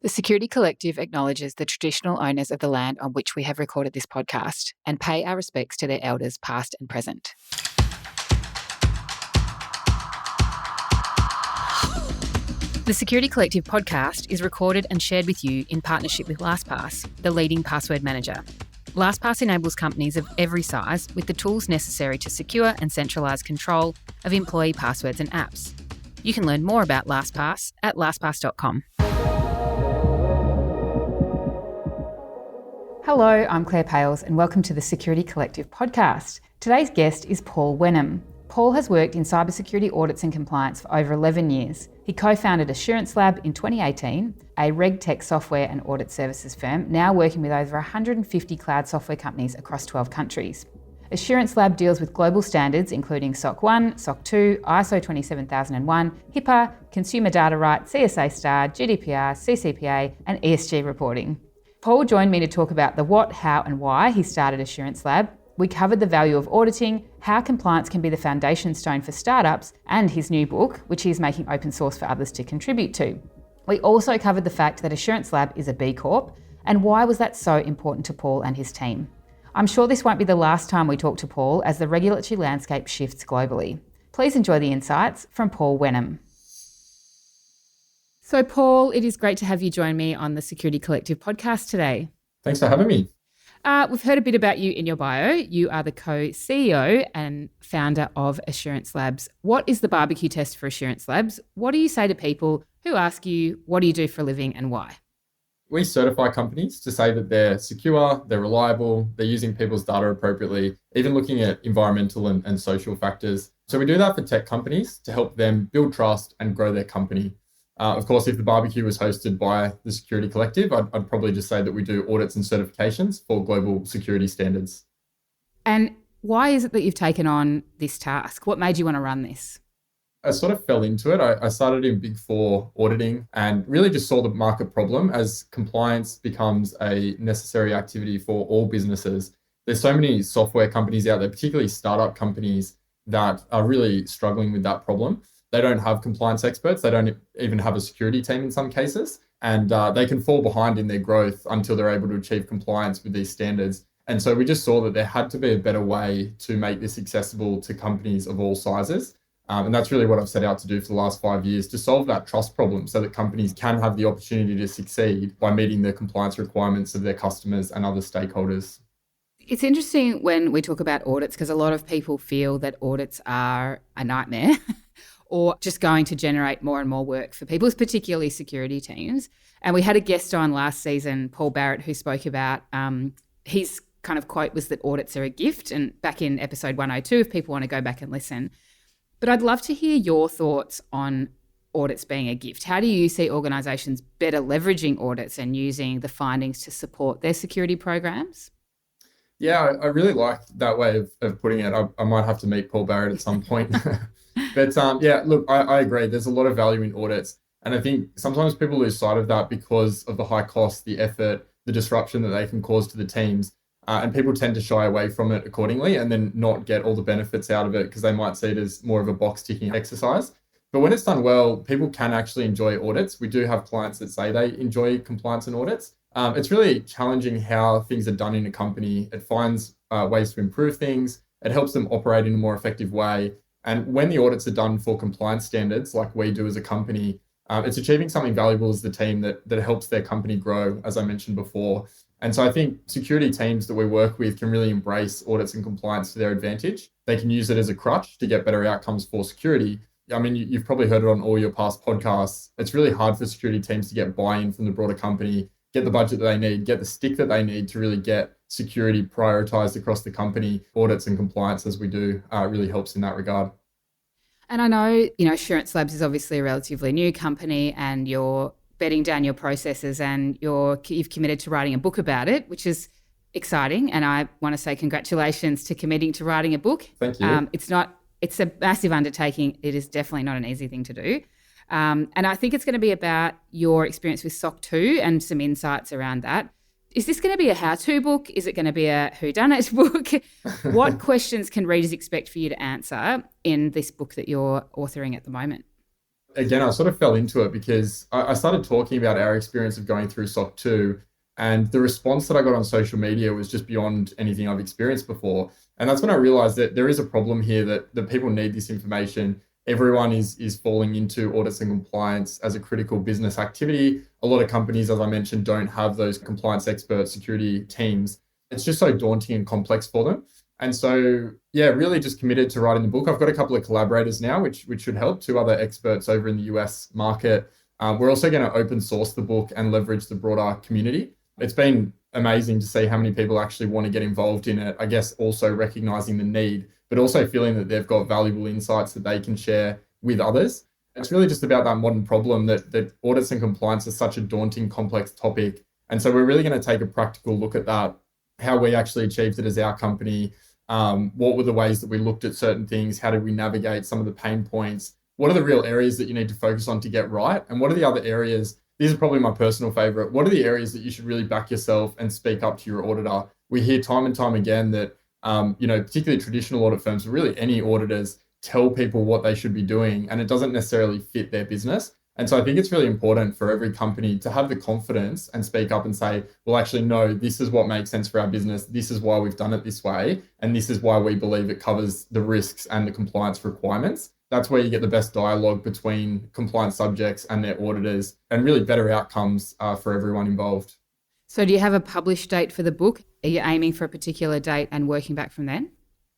The Security Collective acknowledges the traditional owners of the land on which we have recorded this podcast and pay our respects to their elders past and present. The Security Collective podcast is recorded and shared with you in partnership with LastPass, the leading password manager. LastPass enables companies of every size with the tools necessary to secure and centralise control of employee passwords and apps. You can learn more about LastPass at lastpass.com. Hello, I'm Claire Pales and welcome to the Security Collective podcast. Today's guest is Paul Wenham. Paul has worked in cybersecurity audits and compliance for over 11 years. He co-founded AssuranceLab in 2018, a Regtech software and audit services firm, now working with over 150 cloud software companies across 12 countries. AssuranceLab deals with global standards including SOC 1, SOC 2, ISO 27001, HIPAA, consumer data rights, CSA STAR, GDPR, CCPA and ESG reporting. Paul joined me to talk about the what, how and why he started AssuranceLab. We covered the value of auditing, how compliance can be the foundation stone for startups, and his new book, which he is making open source for others to contribute to. We also covered the fact that AssuranceLab is a B Corp, and why was that so important to Paul and his team. I'm sure this won't be the last time we talk to Paul as the regulatory landscape shifts globally. Please enjoy the insights from Paul Wenham. So Paul, it is great to have you join me on the Security Collective podcast today. Thanks for having me. We've heard a bit about you in your bio. You are the co-CEO and founder of AssuranceLabs. What is the barbecue test for AssuranceLabs? What do you say to people who ask you, what do you do for a living and why? We certify companies to say that they're secure, they're reliable, they're using people's data appropriately, even looking at environmental and social factors. So we do that for tech companies to help them build trust and grow their company. Of course, if the barbecue was hosted by the Security Collective, I'd probably just say that we do audits and certifications for global security standards. And why is it that you've taken on this task? What made you want to run this? I sort of fell into it. I started in Big Four auditing and really just saw the market problem as compliance becomes a necessary activity for all businesses. There's so many software companies out there, particularly startup companies, that are really struggling with that problem. They don't have compliance experts. They don't even have a security team in some cases. And they can fall behind in their growth until they're able to achieve compliance with these standards. And so we just saw that there had to be a better way to make this accessible to companies of all sizes. And that's really what I've set out to do for the last 5 years, to solve that trust problem so that companies can have the opportunity to succeed by meeting the compliance requirements of their customers and other stakeholders. It's interesting when we talk about audits because a lot of people feel that audits are a nightmare or just going to generate more and more work for people, particularly security teams. And we had a guest on last season, Paul Barrett, who spoke about his kind of quote was that audits are a gift, and back in episode 102 if people want to go back and listen. But I'd love to hear your thoughts on audits being a gift. How do you see organisations better leveraging audits and using the findings to support their security programs? Yeah, I really like that way of putting it. I might have to meet Paul Barrett at some point. But yeah, look, I agree. There's a lot of value in audits. And I think sometimes people lose sight of that because of the high cost, the effort, the disruption that they can cause to the teams. And people tend to shy away from it accordingly and then not get all the benefits out of it because they might see it as more of a box ticking exercise. But when it's done well, people can actually enjoy audits. We do have clients that say they enjoy compliance and audits. It's really challenging how things are done in a company. It finds ways to improve things. It helps them operate in a more effective way. And when the audits are done for compliance standards, like we do as a company, it's achieving something valuable as the team that helps their company grow, as I mentioned before. And so I think security teams that we work with can really embrace audits and compliance to their advantage. They can use it as a crutch to get better outcomes for security. I mean, you've probably heard it on all your past podcasts. It's really hard for security teams to get buy-in from the broader company, get the budget that they need, get the stick that they need to really get security prioritized across the company. Audits and compliance, as we do, really helps in that regard. And I know, AssuranceLabs is obviously a relatively new company and you're bedding down your processes and you've committed to writing a book about it, which is exciting. And I want to say congratulations to committing to writing a book. Thank you. It's a massive undertaking. It is definitely not an easy thing to do. And I think it's going to be about your experience with SOC 2 and some insights around that. Is this going to be a how-to book? Is it going to be a whodunit book? What questions can readers expect for you to answer in this book that you're authoring at the moment? Again, I sort of fell into it because I started talking about our experience of going through SOC 2, and the response that I got on social media was just beyond anything I've experienced before. And that's when I realized that there is a problem here, that people need this information. Everyone is falling into audits and compliance as a critical business activity. A lot of companies, as I mentioned, don't have those compliance expert security teams. It's just so daunting and complex for them. And so, yeah, really just committed to writing the book. I've got a couple of collaborators now, which should help, two other experts over in the US market. We're also going to open source the book and leverage the broader community. It's been amazing to see how many people actually want to get involved in it. I guess also recognizing the need, but also feeling that they've got valuable insights that they can share with others. It's really just about that modern problem that audits and compliance is such a daunting, complex topic. And so we're really going to take a practical look at that, how we actually achieved it as our company. What were the ways that we looked at certain things? How did we navigate some of the pain points? What are the real areas that you need to focus on to get right? And what are the other areas? These are probably my personal favorite. What are the areas that you should really back yourself and speak up to your auditor? We hear time and time again that, particularly traditional audit firms, but really any auditors tell people what they should be doing, and it doesn't necessarily fit their business. And so I think it's really important for every company to have the confidence and speak up and say, well, actually, no, this is what makes sense for our business. This is why we've done it this way. And this is why we believe it covers the risks and the compliance requirements. That's where you get the best dialogue between compliance subjects and their auditors, and really better outcomes for everyone involved. So do you have a published date for the book? Are you aiming for a particular date and working back from then?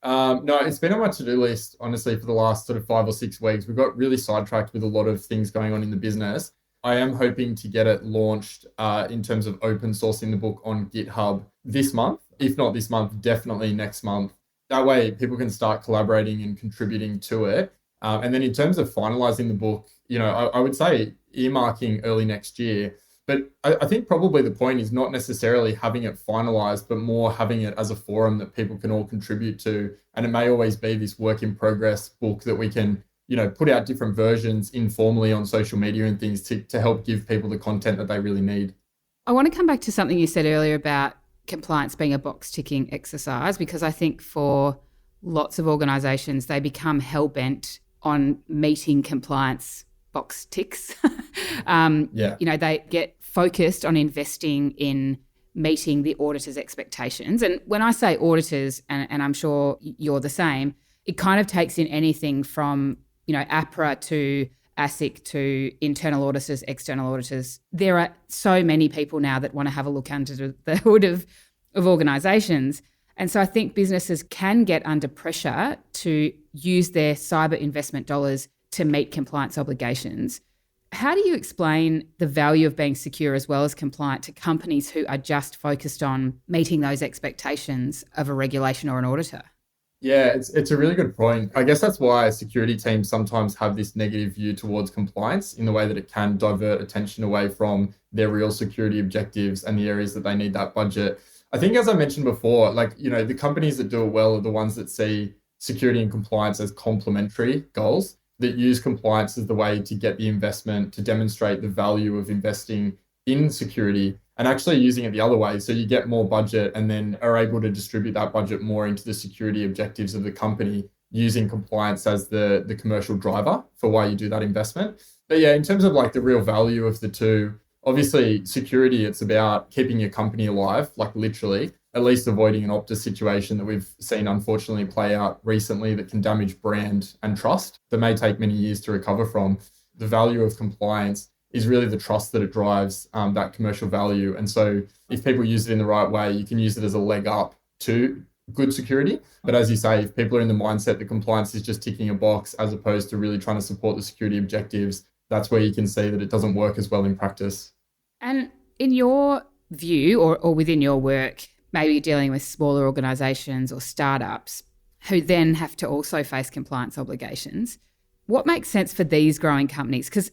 No, it's been on my to-do list, honestly, for the last sort of 5 or 6 weeks. We've got really sidetracked with a lot of things going on in the business. I am hoping to get it launched in terms of open sourcing the book on GitHub this month. If not this month, definitely next month. That way people can start collaborating and contributing to it. And then in terms of finalizing the book, I would say earmarking early next year. But I think probably the point is not necessarily having it finalized, but more having it as a forum that people can all contribute to. And it may always be this work in progress book that we can, put out different versions informally on social media and things to help give people the content that they really need. I want to come back to something you said earlier about compliance being a box ticking exercise, because I think for lots of organisations, they become hell-bent on meeting compliance box ticks. They get focused on investing in meeting the auditor's expectations. And when I say auditors, and I'm sure you're the same, it kind of takes in anything from, APRA to ASIC to internal auditors, external auditors. There are so many people now that want to have a look under the hood of organisations. And so I think businesses can get under pressure to use their cyber investment dollars to meet compliance obligations. How do you explain the value of being secure as well as compliant to companies who are just focused on meeting those expectations of a regulation or an auditor? Yeah, it's a really good point. I guess that's why security teams sometimes have this negative view towards compliance, in the way that it can divert attention away from their real security objectives and the areas that they need that budget. I think, as I mentioned before, the companies that do it well are the ones that see security and compliance as complementary goals, that use compliance as the way to get the investment, to demonstrate the value of investing in security, and actually using it the other way. So you get more budget and then are able to distribute that budget more into the security objectives of the company, using compliance as the commercial driver for why you do that investment. But yeah, in terms of the real value of the two, obviously security, it's about keeping your company alive, literally, at least avoiding an Optus situation that we've seen unfortunately play out recently that can damage brand and trust that may take many years to recover from. The value of compliance is really the trust that it drives, that commercial value. And so if people use it in the right way, you can use it as a leg up to good security. But as you say, if people are in the mindset that compliance is just ticking a box as opposed to really trying to support the security objectives, that's where you can see that it doesn't work as well in practice. And in your view, or within your work, maybe dealing with smaller organisations or startups who then have to also face compliance obligations, what makes sense for these growing companies? Because,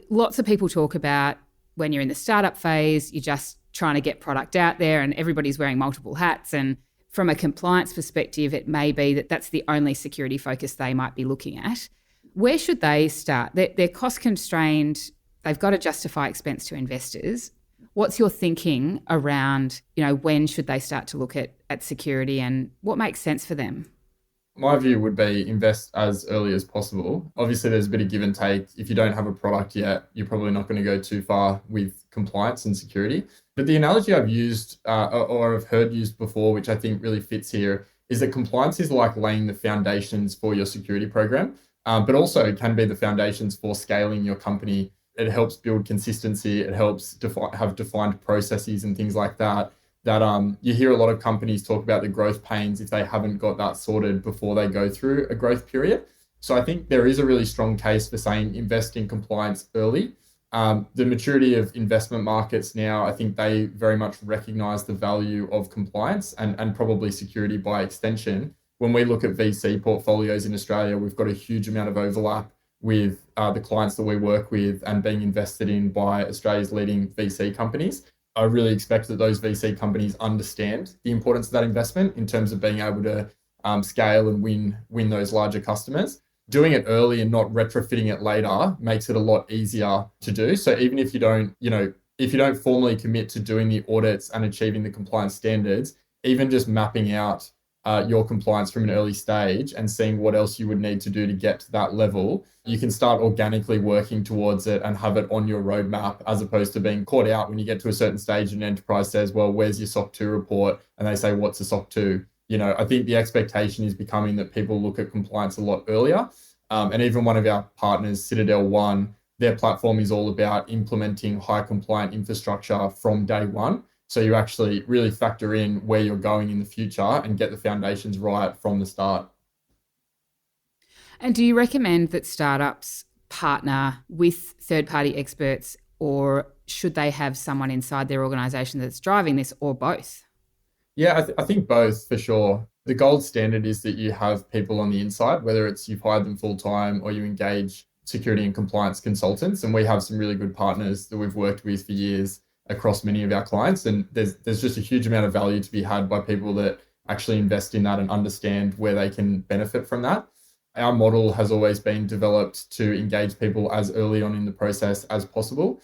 lots of people talk about when you're in the startup phase, you're just trying to get product out there and everybody's wearing multiple hats. And from a compliance perspective, it may be that that's the only security focus they might be looking at. Where should they start? They're cost constrained. They've got to justify expense to investors. What's your thinking around, when should they start to look at security and what makes sense for them? My view would be invest as early as possible. Obviously, there's a bit of give and take. If you don't have a product yet, you're probably not going to go too far with compliance and security. But the analogy I've used or I've heard used before, which I think really fits here, is that compliance is like laying the foundations for your security program, but also it can be the foundations for scaling your company. It helps build consistency. It helps have defined processes and things like that. You hear a lot of companies talk about the growth pains if they haven't got that sorted before they go through a growth period. So I think there is a really strong case for saying invest in compliance early. The maturity of investment markets now, I think they very much recognize the value of compliance and probably security by extension. When we look at VC portfolios in Australia, we've got a huge amount of overlap with the clients that we work with and being invested in by Australia's leading VC companies. I really expect that those VC companies understand the importance of that investment in terms of being able to scale and win those larger customers. Doing it early and not retrofitting it later makes it a lot easier to do. So even if you don't, if you don't formally commit to doing the audits and achieving the compliance standards, even just mapping out your compliance from an early stage and seeing what else you would need to do to get to that level, you can start organically working towards it and have it on your roadmap, as opposed to being caught out when you get to a certain stage and an enterprise says, well, where's your SOC 2 report? And they say, what's a SOC 2? I think the expectation is becoming that people look at compliance a lot earlier. And even one of our partners, Citadel One, their platform is all about implementing high compliant infrastructure from day one. So you actually really factor in where you're going in the future and get the foundations right from the start. And do you recommend that startups partner with third-party experts, or should they have someone inside their organization that's driving this, or both? Yeah, I think both for sure. The gold standard is that you have people on the inside, whether it's you've hired them full-time or you engage security and compliance consultants. And we have some really good partners that we've worked with for years across many of our clients. And there's just a huge amount of value to be had by people that actually invest in that and understand where they can benefit from that. Our model has always been developed to engage people as early on in the process as possible.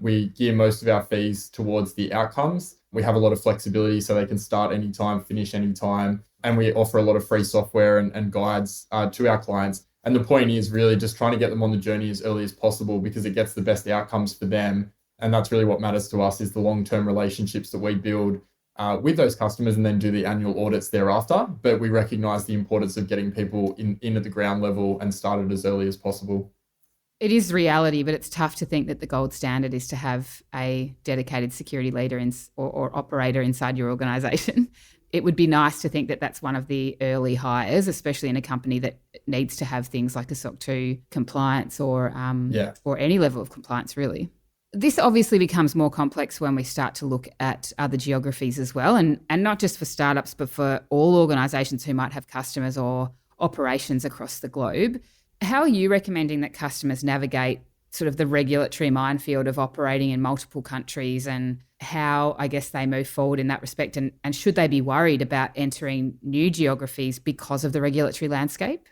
We gear most of our fees towards the outcomes. We have a lot of flexibility so they can start anytime, finish anytime. And we offer a lot of free software and guides to our clients. And the point is really just trying to get them on the journey as early as possible because it gets the best outcomes for them. And that's really what matters to us, is the long-term relationships that we build with those customers and then do the annual audits thereafter. But we recognize the importance of getting people in at the ground level and started as early as possible. It is reality, but it's tough to think that the gold standard is to have a dedicated security leader or operator inside your organization. It would be nice to think that that's one of the early hires, especially in a company that needs to have things like a SOC 2 compliance or any level of compliance, really. This obviously becomes more complex when we start to look at other geographies as well, and not just for startups, but for all organisations who might have customers or operations across the globe. How are you recommending that customers navigate sort of the regulatory minefield of operating in multiple countries, and how, I guess, they move forward in that respect? And should they be worried about entering new geographies because of the regulatory landscape?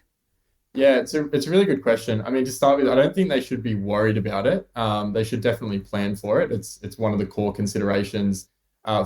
Yeah, it's a really good question. I mean, to start with, I don't think they should be worried about it. They should definitely plan for it. It's one of the core considerations.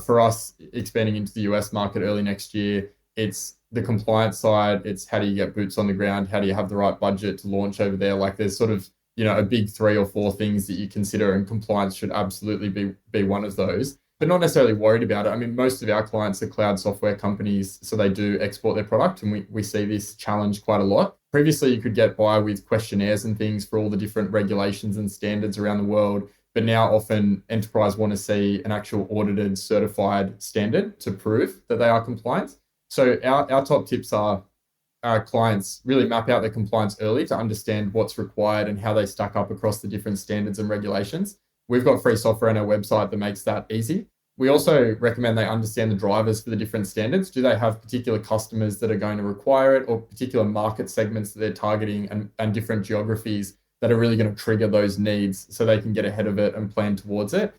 For us, expanding into the US market early next year, it's the compliance side. It's how do you get boots on the ground? How do you have the right budget to launch over there? Like there's sort of, a big 3 or 4 things that you consider, and compliance should absolutely be one of those. But not necessarily worried about it. I mean, most of our clients are cloud software companies, so they do export their product, and we see this challenge quite a lot. Previously, you could get by with questionnaires and things for all the different regulations and standards around the world, but now often enterprise want to see an actual audited, certified standard to prove that they are compliant. So our top tips are clients really map out their compliance early to understand what's required and how they stack up across the different standards and regulations. We've got free software on our website that makes that easy. We also recommend they understand the drivers for the different standards. Do they have particular customers that are going to require it, or particular market segments that they're targeting, and different geographies that are really going to trigger those needs so they can get ahead of it and plan towards it?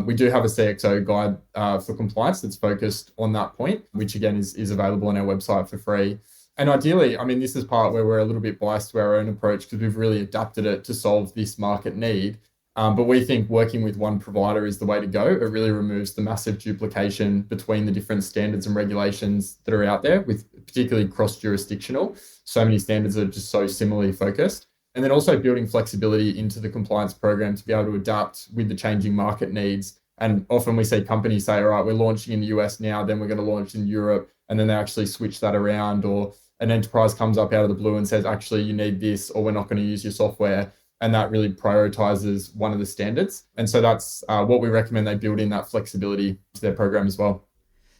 We do have a CXO guide for compliance that's focused on that point, which again is available on our website for free. And ideally, I mean, this is part where we're a little bit biased to our own approach because we've really adapted it to solve this market need. But we think working with one provider is the way to go. It really removes the massive duplication between the different standards and regulations that are out there with particularly cross-jurisdictional. So many standards are just so similarly focused. And then also building flexibility into the compliance program to be able to adapt with the changing market needs. And often we see companies say, all right, we're launching in the US now, then we're going to launch in Europe. And then they actually switch that around, or an enterprise comes up out of the blue and says, actually, you need this, or we're not going to use your software. And that really prioritizes one of the standards. And so that's what we recommend they build in, that flexibility to their program as well.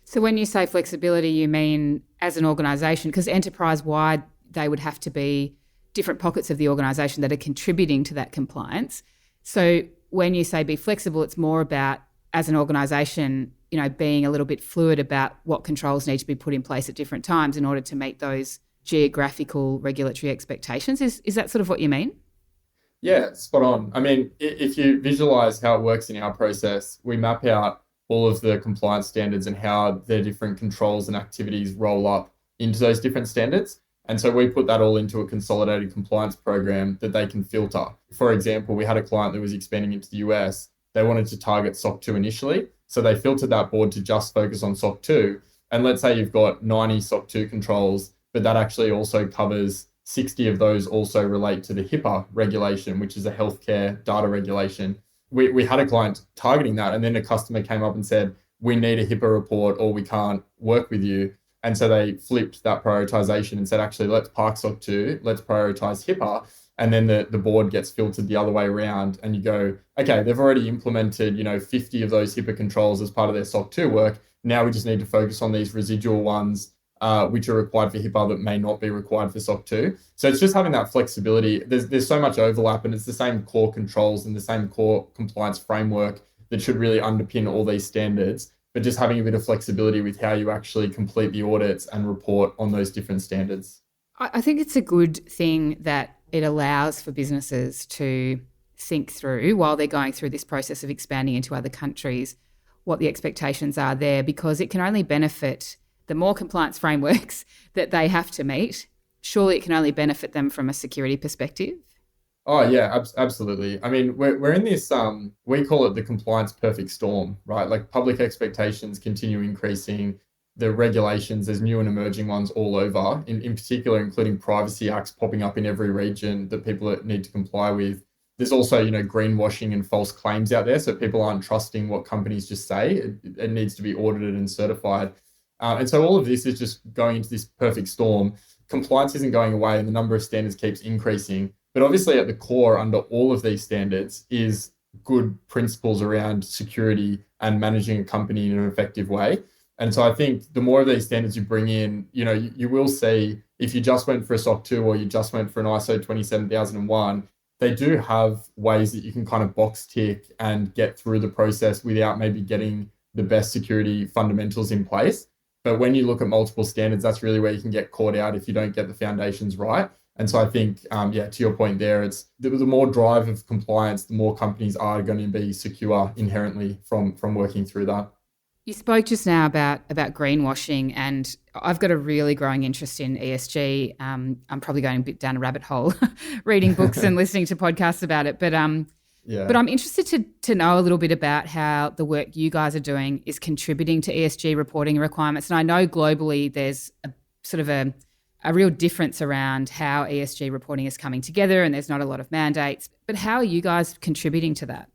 So when you say flexibility, you mean as an organisation, because enterprise-wide, they would have to be different pockets of the organisation that are contributing to that compliance. So when you say be flexible, it's more about, as an organisation, being a little bit fluid about what controls need to be put in place at different times in order to meet those geographical regulatory expectations. Is that sort of what you mean? Yeah, spot on. I mean, if you visualize how it works in our process, we map out all of the compliance standards and how their different controls and activities roll up into those different standards. And so we put that all into a consolidated compliance program that they can filter. For example, we had a client that was expanding into the US. They wanted to target SOC 2 initially. So they filtered that board to just focus on SOC 2. And let's say you've got 90 SOC 2 controls, but that actually also covers 60 of those also relate to the HIPAA regulation, which is a healthcare data regulation. We had a client targeting that, and then a customer came up and said, we need a HIPAA report or we can't work with you. And so they flipped that prioritization and said, actually, let's park SOC 2, let's prioritize HIPAA. And then the board gets filtered the other way around, and you go, okay, they've already implemented 50 of those HIPAA controls as part of their SOC 2 work. Now we just need to focus on these residual ones which are required for HIPAA that may not be required for SOC 2. So it's just having that flexibility. There's so much overlap, and it's the same core controls and the same core compliance framework that should really underpin all these standards, but just having a bit of flexibility with how you actually complete the audits and report on those different standards. I think it's a good thing that it allows for businesses to think through while they're going through this process of expanding into other countries, what the expectations are there, because it can only benefit the more compliance frameworks that they have to meet. Surely it can only benefit them from a security perspective. Oh yeah, absolutely. I mean, we're in this, we call it the compliance perfect storm, right? Like public expectations continue increasing, the regulations, there's new and emerging ones all over, in particular, including privacy acts popping up in every region that people need to comply with. There's also, greenwashing and false claims out there. So people aren't trusting what companies just say. It needs to be audited and certified. And so all of this is just going into this perfect storm. Compliance isn't going away and the number of standards keeps increasing. But obviously at the core under all of these standards is good principles around security and managing a company in an effective way. And so I think the more of these standards you bring in, you will see if you just went for a SOC 2 or you just went for an ISO 27001, they do have ways that you can kind of box tick and get through the process without maybe getting the best security fundamentals in place. But when you look at multiple standards, that's really where you can get caught out if you don't get the foundations right. And so I think, to your point there, it's the more drive of compliance, the more companies are going to be secure inherently from working through that. You spoke just now about greenwashing, and I've got a really growing interest in ESG. I'm probably going a bit down a rabbit hole, reading books and listening to podcasts about it. But But I'm interested to know a little bit about how the work you guys are doing is contributing to ESG reporting requirements. And I know globally there's a sort of a real difference around how ESG reporting is coming together, and there's not a lot of mandates. But how are you guys contributing to that?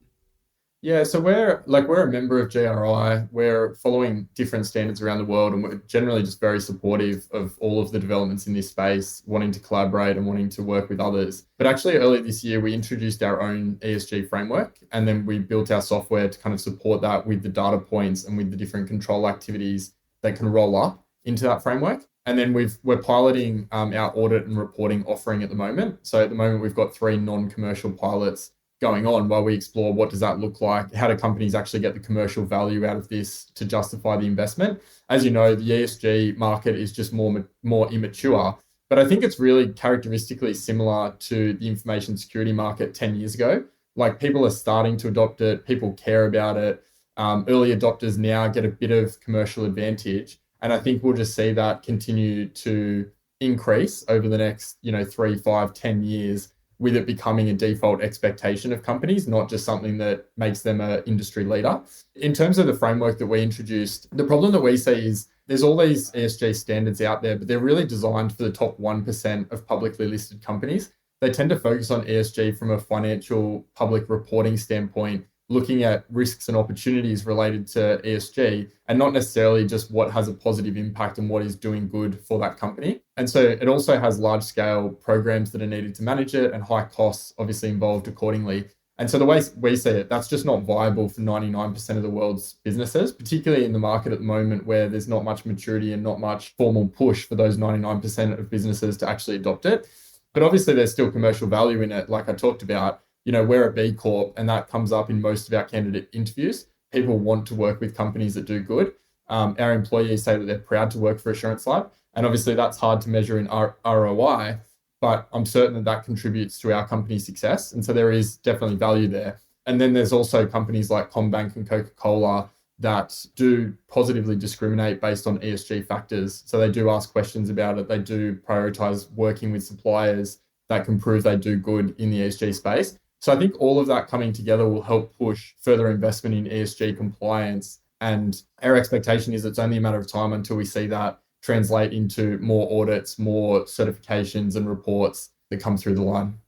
Yeah, so we're a member of GRI. We're following different standards around the world, and we're generally just very supportive of all of the developments in this space, wanting to collaborate and wanting to work with others. But actually earlier this year, we introduced our own ESG framework, and then we built our software to kind of support that with the data points and with the different control activities that can roll up into that framework. And then we're piloting our audit and reporting offering at the moment. So at the moment, we've got 3 non-commercial pilots going on while we explore what does that look like, how do companies actually get the commercial value out of this to justify the investment. As you know, the ESG market is just more immature, but I think it's really characteristically similar to the information security market 10 years ago. Like people are starting to adopt it, people care about it. Early adopters now get a bit of commercial advantage. And I think we'll just see that continue to increase over the next, 3, 5, 10 years, with it becoming a default expectation of companies, not just something that makes them an industry leader. In terms of the framework that we introduced, the problem that we see is there's all these ESG standards out there, but they're really designed for the top 1% of publicly listed companies. They tend to focus on ESG from a financial public reporting standpoint, looking at risks and opportunities related to ESG, and not necessarily just what has a positive impact and what is doing good for that company. And so it also has large scale programs that are needed to manage it and high costs obviously involved accordingly. And so the way we see it, that's just not viable for 99% of the world's businesses, particularly in the market at the moment where there's not much maturity and not much formal push for those 99% of businesses to actually adopt it. But obviously there's still commercial value in it, like I talked about. We're a B Corp, and that comes up in most of our candidate interviews. People want to work with companies that do good. Our employees say that they're proud to work for AssuranceLab. And obviously that's hard to measure in ROI, but I'm certain that that contributes to our company's success. And so there is definitely value there. And then there's also companies like Combank and Coca-Cola that do positively discriminate based on ESG factors. So they do ask questions about it. They do prioritize working with suppliers that can prove they do good in the ESG space. So I think all of that coming together will help push further investment in ESG compliance. And our expectation is it's only a matter of time until we see that translate into more audits, more certifications and reports that come through the line.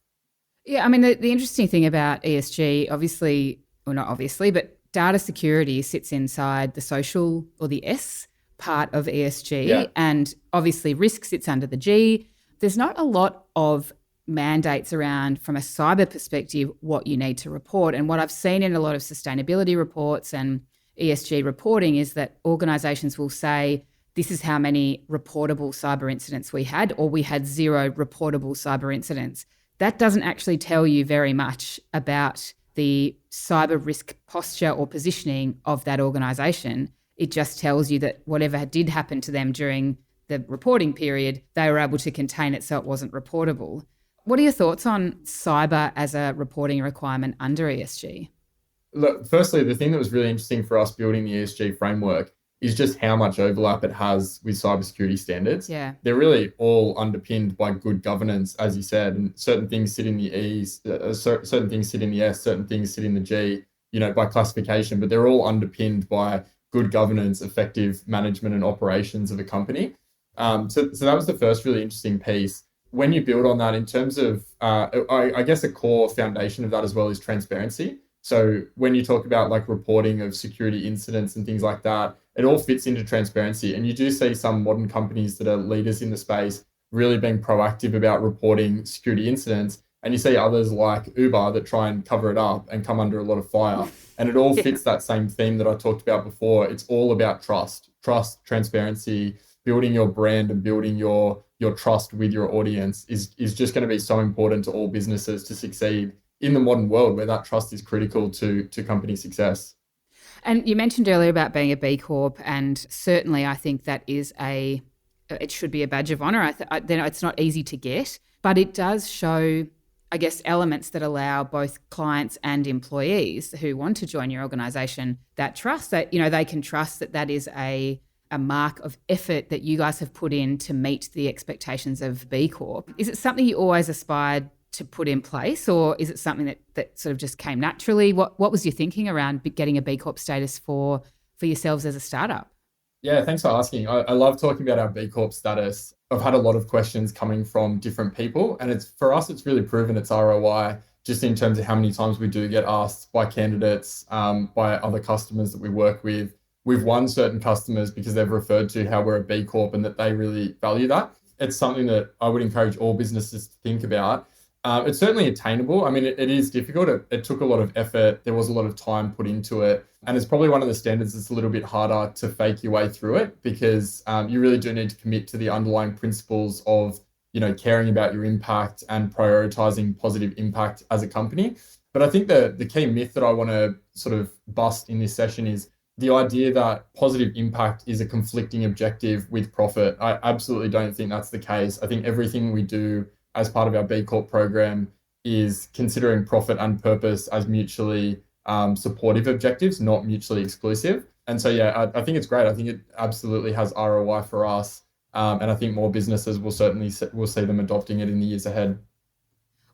Yeah, I mean, the interesting thing about ESG, obviously, or not obviously, but data security sits inside the social or the S part of ESG. Yeah. And obviously risk sits under the G. There's not a lot of mandates around, from a cyber perspective, what you need to report. And what I've seen in a lot of sustainability reports and ESG reporting is that organisations will say, this is how many reportable cyber incidents we had, or we had 0 reportable cyber incidents. That doesn't actually tell you very much about the cyber risk posture or positioning of that organisation. It just tells you that whatever did happen to them during the reporting period, they were able to contain it so it wasn't reportable. What are your thoughts on cyber as a reporting requirement under ESG? Look, firstly, the thing that was really interesting for us building the ESG framework is just how much overlap it has with cybersecurity standards. Yeah. They're really all underpinned by good governance, as you said, and certain things sit in the E's, certain things sit in the S, certain things sit in the G, by classification, but they're all underpinned by good governance, effective management and operations of a company. So that was the first really interesting piece. When you build on that in terms of, I guess a core foundation of that as well is transparency. So when you talk about like reporting of security incidents and things like that, it all fits into transparency. And you do see some modern companies that are leaders in the space really being proactive about reporting security incidents. And you see others like Uber that try and cover it up and come under a lot of fire. And it all fits that same theme that I talked about before. It's all about trust, transparency, building your brand and building your trust with your audience is just going to be so important to all businesses to succeed in the modern world where that trust is critical to company success. And you mentioned earlier about being a B Corp, and certainly I think that is it should be a badge of honour. It's not easy to get, but it does show, I guess, elements that allow both clients and employees who want to join your organisation that trust that, they can trust that is a mark of effort that you guys have put in to meet the expectations of B Corp. Is it something you always aspired to put in place, or is it something that sort of just came naturally? What was your thinking around getting a B Corp status for yourselves as a startup? Yeah, thanks for asking. I love talking about our B Corp status. I've had a lot of questions coming from different people, and for us, it's really proven its ROI just in terms of how many times we do get asked by candidates, by other customers that we work with. We've won certain customers because they've referred to how we're a B Corp and that they really value that. It's something that I would encourage all businesses to think about. It's certainly attainable. I mean, it is difficult. It took a lot of effort. There was a lot of time put into it. And it's probably one of the standards that's a little bit harder to fake your way through it because you really do need to commit to the underlying principles of, caring about your impact and prioritizing positive impact as a company. But I think the key myth that I want to sort of bust in this session is the idea that positive impact is a conflicting objective with profit. I absolutely don't think that's the case. I think everything we do as part of our B Corp program is considering profit and purpose as mutually supportive objectives, not mutually exclusive. And so, I think it's great. I think it absolutely has ROI for us. And I think more businesses will see them adopting it in the years ahead.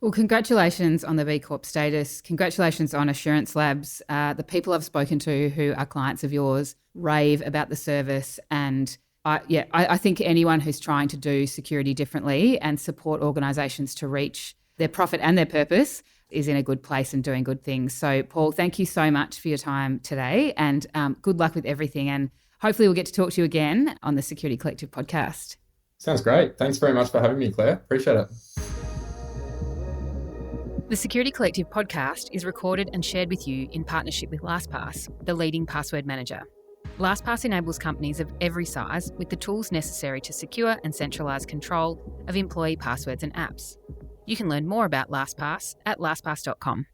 Well, congratulations on the B Corp status. Congratulations on AssuranceLabs. The people I've spoken to who are clients of yours rave about the service. And I think anyone who's trying to do security differently and support organisations to reach their profit and their purpose is in a good place and doing good things. So, Paul, thank you so much for your time today, and good luck with everything. And hopefully we'll get to talk to you again on the Security Collective podcast. Sounds great. Thanks very much for having me, Claire. Appreciate it. The Security Collective podcast is recorded and shared with you in partnership with LastPass, the leading password manager. LastPass enables companies of every size with the tools necessary to secure and centralise control of employee passwords and apps. You can learn more about LastPass at lastpass.com.